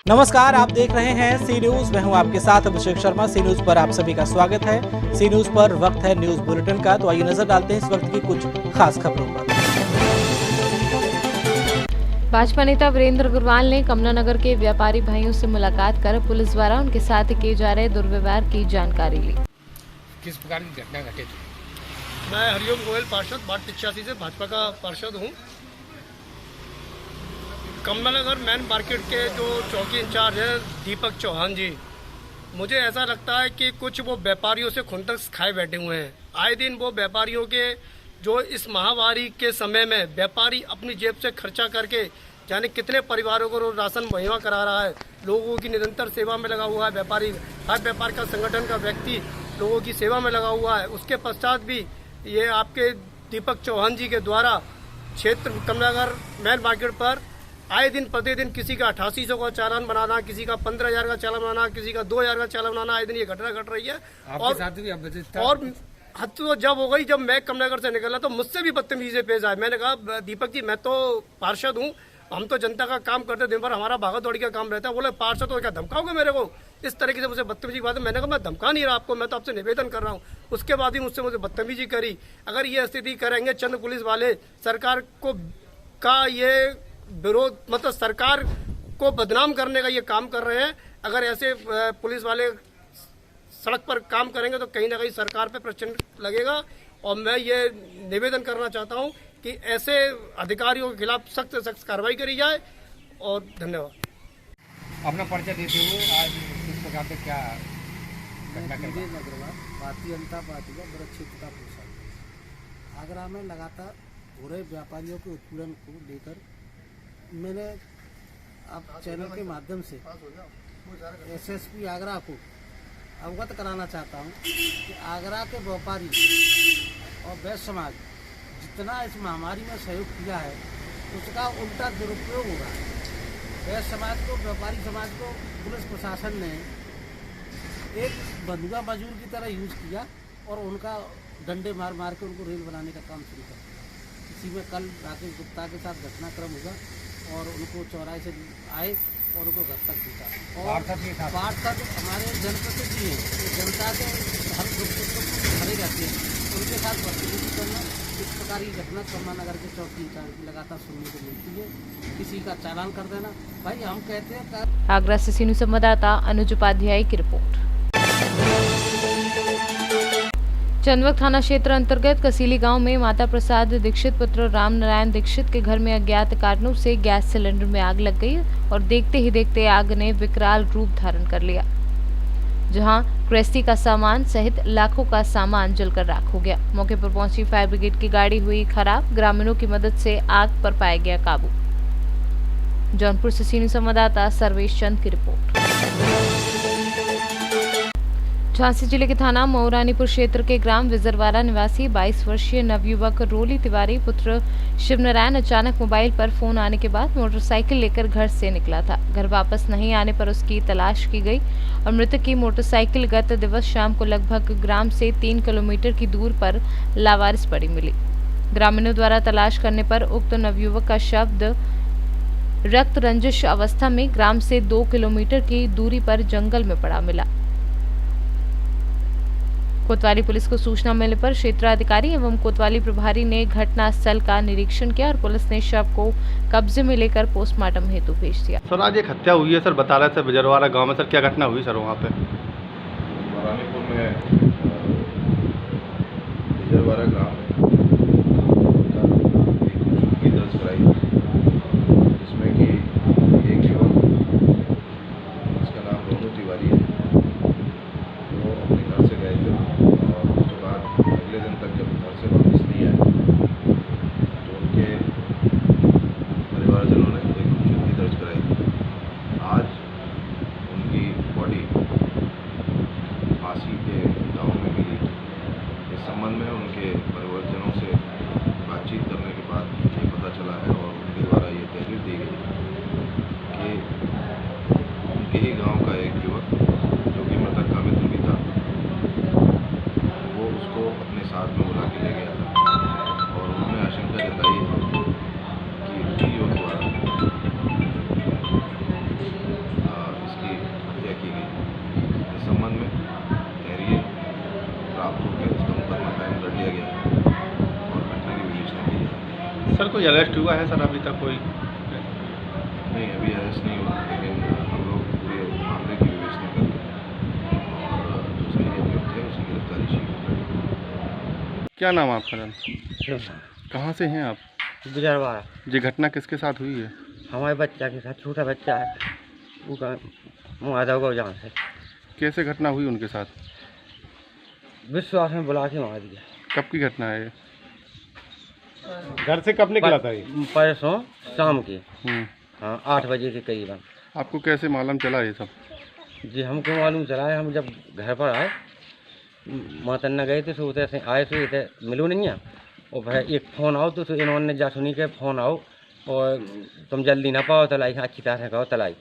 नमस्कार, आप देख रहे हैं सी न्यूज। मैं हूं आपके साथ अभिषेक शर्मा। सी न्यूज पर आप सभी का स्वागत है। सी न्यूज पर वक्त है न्यूज बुलेटिन का, तो आइए नजर डालते हैं इस वक्त की कुछ खास खबरों पर। भाजपा नेता वीरेंद्र अग्रवाल ने कमलानगर के व्यापारी भाइयों से मुलाकात कर पुलिस द्वारा उनके साथ किए जा रहे दुर्व्यवहार की जानकारी ली। किस प्रकार की घटना घटित हुई? मैं हरिओम गोयल पार्षद वार्ड 85 से भाजपा का पार्षद हूँ। कमलानगर मेन मार्केट के जो चौकी इंचार्ज हैं दीपक चौहान जी, मुझे ऐसा लगता है कि कुछ वो व्यापारियों से खुंदक खाए बैठे हुए हैं। आए दिन वो व्यापारियों के जो इस महामारी के समय में व्यापारी अपनी जेब से खर्चा करके जाने कितने परिवारों को राशन मुहैया करा रहा है, लोगों की निरंतर सेवा में लगा हुआ है। व्यापारी हर व्यापार का संगठन का व्यक्ति लोगों की सेवा में लगा हुआ है। उसके पश्चात भी ये आपके दीपक चौहान जी के द्वारा क्षेत्र कमलानगर मेन मार्केट पर आए दिन प्रतिदिन किसी का 8800 का चालान बनाना, किसी का 15,000 का चालान बनाना, किसी का 2,000 का चालान बनाना, आए दिन ये घटना घट रही है। आपके साथ भी अपरिचित था? और हद तो जब हो गई जब मैं कमलानगर से निकला तो मुझसे भी बदतमीजी से पेश आए। मैंने कहा दीपक जी, मैं तो पार्षद हूँ, हम तो जनता का काम करते, दिन भर हमारा भागा दौड़ी का काम रहता है। बोले पार्षद हो क्या धमकाओगे मेरे को? इस तरीके से मुझे बदतमीजी की बात है। मैंने कहा मैं धमका नहीं रहा आपको, मैं तो आपसे निवेदन कर रहा हूँ। उसके बाद ही मुझे बदतमीजी करी। अगर ये स्थिति करेंगे चंद पुलिस वाले, सरकार को का ये विरोध मतलब सरकार को बदनाम करने का ये काम कर रहे हैं। अगर ऐसे पुलिस वाले सड़क पर काम करेंगे तो कहीं ना कहीं सरकार पे प्रचंड लगेगा। और मैं ये निवेदन करना चाहता हूँ कि ऐसे अधिकारियों के खिलाफ सख्त से सख्त कार्रवाई करी जाए। और धन्यवाद। अपना परिचय देते हुए आज किस प्रकार से क्या घटना कर भारतीय जनता पार्टी का बड़ा क्षेत्र का पोषण आगरा में लगातार हो रहे व्यापारियों के उत्पीड़न को लेकर मैंने आप चैनल के माध्यम से एसएसपी आगरा को अवगत कराना चाहता हूं कि आगरा के व्यापारी और वैश्य समाज जितना इस महामारी में सहयोग किया है उसका उल्टा दुरुपयोग हो रहा है। वैश्य समाज को, व्यापारी समाज को पुलिस प्रशासन ने एक बंधुआ मजदूर की तरह यूज किया और उनका डंडे मार मार के उनको रेल बनाने का काम शुरू कर दिया। इसी में कल राकेश गुप्ता के साथ घटनाक्रम हुआ और उनको चौराहे से आए और उनको घर तक पहुंचा। और पार्षद हमारे जनप्रतिनिधि हैं, तो जनता के हर दुख सुख खड़े रहते हैं, उनके साथ बदतमीजी करना, इस प्रकार की घटना कमलानगर के चौकी इंचार्ज की लगातार सुनने को मिलती है। किसी का चालान कर देना, भाई हम कहते हैं। आगरा से सीनू संवाददाता अनुज उपाध्याय की रिपोर्ट। चंदवक थाना क्षेत्र अंतर्गत कसीली गांव में माता प्रसाद दीक्षित पुत्र राम नारायण दीक्षित के घर में अज्ञात कारणों से गैस सिलेंडर में आग लग गई और देखते ही देखते आग ने विकराल रूप धारण कर लिया, जहां गृहस्थी का सामान सहित लाखों का सामान जलकर राख हो गया। मौके पर पहुंची फायर ब्रिगेड की गाड़ी हुई खराब, ग्रामीणों की मदद से आग पर पाया गया काबू। जौनपुर से सीनियर संवाददाता सर्वेश चंद की रिपोर्ट। झांसी जिले के थाना मऊरानीपुर क्षेत्र के ग्राम विजरवाड़ा निवासी 22 वर्षीय नवयुवक रोली तिवारी पुत्र शिवनारायण अचानक मोबाइल पर फोन आने के बाद मोटरसाइकिल लेकर घर से निकला था। घर वापस नहीं आने पर उसकी तलाश की गई और मृतक की मोटरसाइकिल गत दिवस शाम को लगभग ग्राम से 3 किलोमीटर की दूर पर लावारिस पड़ी मिली। ग्रामीणों द्वारा तलाश करने पर उक्त नवयुवक का शव रक्त रंजिश अवस्था में ग्राम से 2 किलोमीटर की दूरी पर जंगल में पड़ा मिला। कोतवाली पुलिस को सूचना मिलने पर क्षेत्राधिकारी एवं कोतवाली प्रभारी ने घटना स्थल का निरीक्षण किया और पुलिस ने शव को कब्जे में लेकर पोस्टमार्टम हेतु भेज दिया। सर आज एक हत्या हुई है सर, बता रहे थे बिजरवाड़ा गांव में। सर क्या घटना हुई सर वहाँ पे? मऊरानीपुर में बिजरवाड़ा गाँव में दर्ज कराई, जिसमें कि एक युवक जिसका नाम रोनू तिवारी है, वो अपने घर से गए थे और उसके बाद अगले दिन तक जब घर से वापस नहीं आए तो उनके परिवारजनों ने एक गुमशुदगी दर्ज कराई। आज उनकी बॉडी फांसी के गांव में मिली। इस संबंध में उनके कोई अरेस्ट हुआ है सर अभी तक कोई? नहीं, अभी अरेस्ट नहीं हुआ, लेकिन हम लोग पूरे मामले की विवेचना करते हैं और जो सही अभियुक्त है उसकी गिरफ्तारी शीघ्र करेंगे। क्या नाम है आपका? नाम कहाँ से हैं आप? गुजरवाड़ा। ये घटना किसके साथ हुई है? हमारे बच्चा के साथ, छोटा बच्चा है, उसका माधव को जहाँ से कैसे घटना हुई उनके साथ? विश्वास में बुला के मार दिया। कब की घटना है ये? घर से कब निकला था ये? परसों शाम के, हम्म। हाँ 8 बजे के करीबन। आपको कैसे मालूम चला ये सब? जी हमको मालूम चला है, हम जब घर पर आए, मातन्ना गए थे, सो उधर से आए थे, इधर मिलो नहीं है, और भाई एक फ़ोन आओ तो इन्होंने जा सुनी के फ़ोन आओ और तुम जल्दी ना पाओ तलाई, अच्छी तरह से कहो तलाई।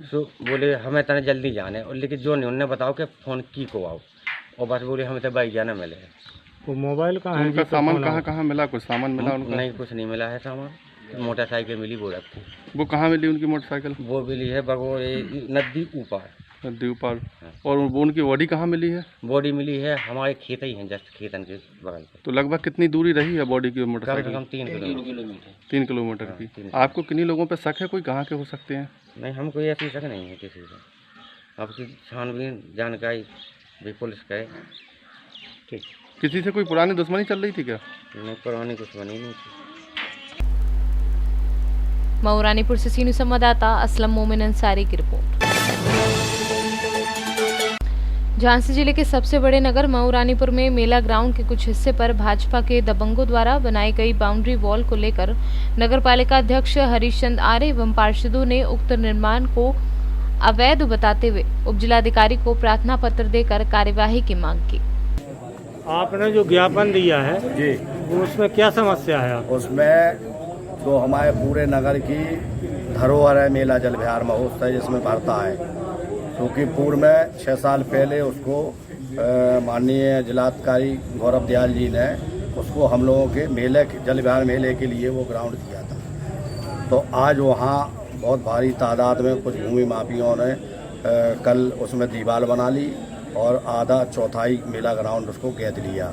सो बोले हमें तने जल्दी जाने, और लेकिन जो नहीं उन्होंने बताओ कि फ़ोन की को आओ, और बस बोले हमें तो भाई जाना मिले। वो मोबाइल तो कहाँ है? उनका सामान कहाँ कहाँ मिला? कुछ सामान मिला उनका? नहीं, कुछ नहीं मिला है सामान। मोटरसाइकिल मिली वो रखी, वो कहाँ मिली उनकी मोटरसाइकिल? वो मिली है बगोर नदी ऊपर। नदी ऊपर। और वो उनकी बॉडी कहाँ मिली है? बॉडी मिली है हमारे खेत ही हैं, जस्ट खेतन के बगल पे। तो लगभग कितनी दूरी रही है बॉडी की कम से मोटरसाइकिल? कम 3 किलोमीटर। 3 किलोमीटर की। 3 आपको किन्हीं लोगों पे शक है? कोई कहाँ के हो सकते हैं? नहीं, हम कोई ऐसी शक नहीं है किसी से। आपकी छानबीन जानकारी भी पुलिस करे। ठीक। किसी से कोई पुरानी दुश्मनी चल रही थी क्या? नहीं, पुरानी कुछ बनी नहीं थी। मऊरानीपुर से सीनियर संवाददाता असलम मोमिन अंसारी की रिपोर्ट। झांसी जिले के सबसे बड़े नगर मऊरानीपुर में मेला ग्राउंड के कुछ हिस्से पर भाजपा के दबंगों द्वारा बनाई गई बाउंड्री वॉल को लेकर नगरपालिका अध्यक्ष हरीशचंद आर्य एवं पार्षदों ने उक्त निर्माण को अवैध बताते हुए उपजिलाधिकारी को प्रार्थना पत्र देकर कार्यवाही की मांग की। आपने जो ज्ञापन दिया है जी, उसमें क्या समस्या है? उसमें जो हमारे पूरे नगर की धरोहर है मेला जल विहार महोत्सव जिसमें भरता है, क्योंकि पूर्व में 6 साल पहले उसको माननीय जिलाधिकारी गौरव दयाल जी ने उसको हम लोगों के मेले जल विहार मेले के लिए वो ग्राउंड दिया था। तो आज वहाँ बहुत भारी तादाद में कुछ भूमि माफियों ने कल उसमें दीवार बना ली और आधा चौथाई मेला ग्राउंड उसको घेर लिया।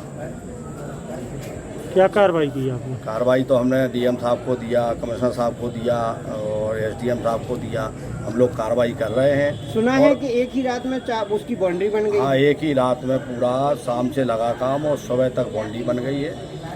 क्या कार्रवाई की आपने? कार्रवाई तो हमने डीएम साहब को दिया, कमिश्नर साहब को दिया और एसडीएम साहब को दिया। हम लोग कार्रवाई कर रहे हैं। सुना है कि एक ही रात में उसकी बाउंड्री बन गई। हाँ, एक ही रात में पूरा शाम से लगा काम और सुबह तक बाउंड्री बन गई है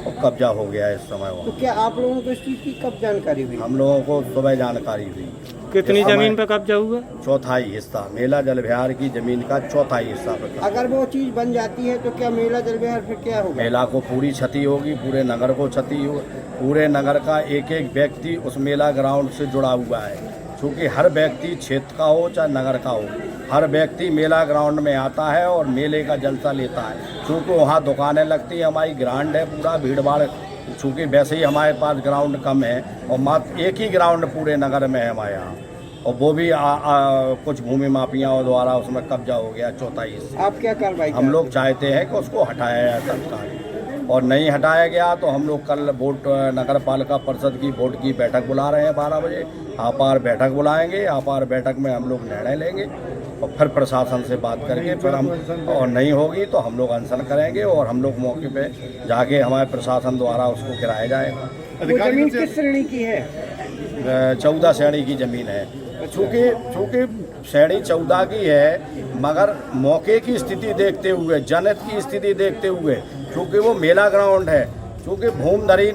और कब्जा हो गया है इस समय वहाँ। तो क्या आप लोगों को इस चीज़ की कब जानकारी हुई? हम लोगों को सुबह जानकारी हुई। कितनी जमीन पर कब्जा हुआ? चौथाई हिस्सा मेला जल विहार की जमीन का चौथाई हिस्सा पर। अगर वो चीज़ बन जाती है तो क्या मेला जल विहार फिर क्या होगा? मेला को पूरी क्षति होगी, पूरे नगर को क्षति हो। पूरे नगर का एक एक व्यक्ति उस मेला ग्राउंड से जुड़ा हुआ है, क्योंकि हर व्यक्ति क्षेत्र का हो चाहे नगर का हो, हर व्यक्ति मेला ग्राउंड में आता है और मेले का जलसा लेता है। क्योंकि वहाँ दुकानें लगती हैं, हमारी ग्राउंड है, पूरा भीड़ भाड़, चूँकि वैसे ही हमारे पास ग्राउंड कम है और मात्र एक ही ग्राउंड पूरे नगर में है हमारे यहाँ, और वो भी कुछ भूमि माफियाओं द्वारा उसमें कब्जा हो गया चौथाई हिस्सा। आप क्या कार्रवाई? हम लोग चाहते हैं कि उसको हटाया जाए तत्काल, और नहीं हटाया गया तो हम लोग कल बोर्ड नगर पालिका परिषद की बोर्ड की बैठक बुला रहे हैं 12 बजे। आपार बैठक बुलाएंगे, आपार बैठक में हम लोग निर्णय लेंगे और फिर प्रशासन से बात करके फिर हम, और नहीं होगी तो हम लोग अनशन करेंगे और हम लोग मौके पे जाके हमारे प्रशासन द्वारा उसको गिराया जाएगा। वो जमीन किस श्रेणी की है? 14 श्रेणी की जमीन है। चूँकि श्रेणी 14 की है, मगर मौके की स्थिति देखते हुए, जनहित की स्थिति देखते हुए, क्योंकि वो मेला ग्राउंड है, क्योंकि भूमधरी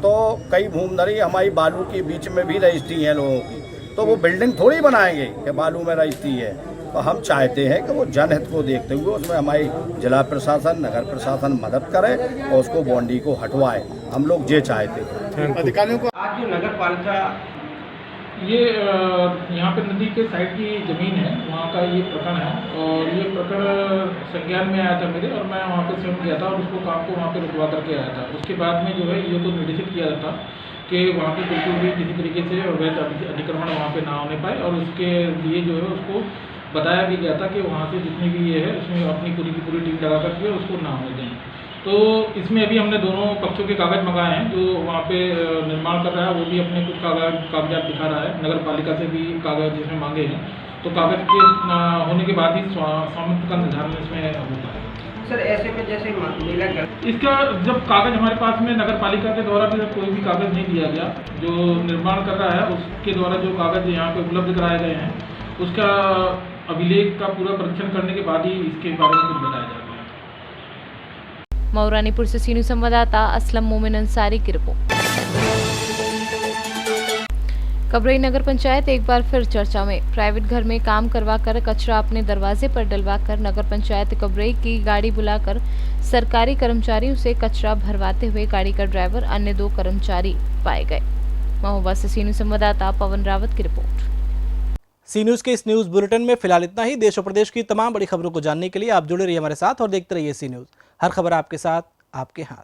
तो कई भूमधरी हमारी बालू के बीच में भी रजिस्ट्री है लोगों की, तो वो बिल्डिंग थोड़ी बनाएंगे कि बालू में रजिस्ट्री है। तो हम चाहते हैं कि वो जनहित को देखते हुए उसमें हमारी जिला प्रशासन, नगर प्रशासन मदद करे और उसको बाउंड्री को हटवाए। हम लोग ये चाहते हैं। अधिकारियों को आज जो नगर पालिका ये यहाँ पे नदी के साइड की ज़मीन है, वहाँ का ये प्रकरण है, और ये प्रकरण संज्ञान में आया था मेरे, और मैं वहाँ पे स्वयं गया था और उसको काम को वहाँ पे रुकवा करके आया था। उसके बाद में जो है ये तो निर्देशित किया जाता कि वहाँ पे बिल्कुल भी किसी तरीके से अवैध अतिक्रमण वहाँ पे ना होने पाए, और उसके लिए जो है उसको बताया भी गया था कि वहाँ से जितनी भी ये है उसमें अपनी पूरी की पूरी टीम लगा करके उसको ना होने दें। तो इसमें अभी हमने दोनों पक्षों के कागज़ मंगाए हैं। जो वहाँ पे निर्माण कर रहा है वो भी अपने कुछ कागजात दिखा रहा है, नगर पालिका से भी कागज़ जिसमें मांगे हैं, तो कागज़ के होने के बाद ही स्वामित्व का निर्धारण इसमें होता है। सर ऐसे में जैसे मेला इसका जब कागज हमारे पास में नगर पालिका के द्वारा भी कोई भी कागज नहीं दिया गया, जो निर्माण कर रहा है उसके द्वारा जो कागज यहाँ पे उपलब्ध कराए गए हैं उसका अभिलेख का पूरा परीक्षण करने के बाद ही इसके बारे में कुछ बताया जाएगा। मऊरानीपुर से सी न्यूज़ संवाददाता असलम मोमिन अंसारी की रिपोर्ट। कबरई नगर पंचायत एक बार फिर चर्चा में। प्राइवेट घर में काम करवाकर कचरा अपने दरवाजे पर डलवाकर नगर पंचायत कबरई की गाड़ी बुलाकर सरकारी कर्मचारियों से कचरा भरवाते हुए गाड़ी का ड्राइवर अन्य 2 कर्मचारी पाए गए। महोबा से सी न्यूज़ संवाददाता पवन रावत की रिपोर्ट। सी न्यूज़ के इस न्यूज़ बुलेटिन में फिलहाल इतना ही। देश और प्रदेश की तमाम बड़ी खबरों को जानने के लिए आप जुड़े रहिए हमारे साथ और देखते रहिए सी न्यूज़। हर खबर आपके साथ, आपके हाथ।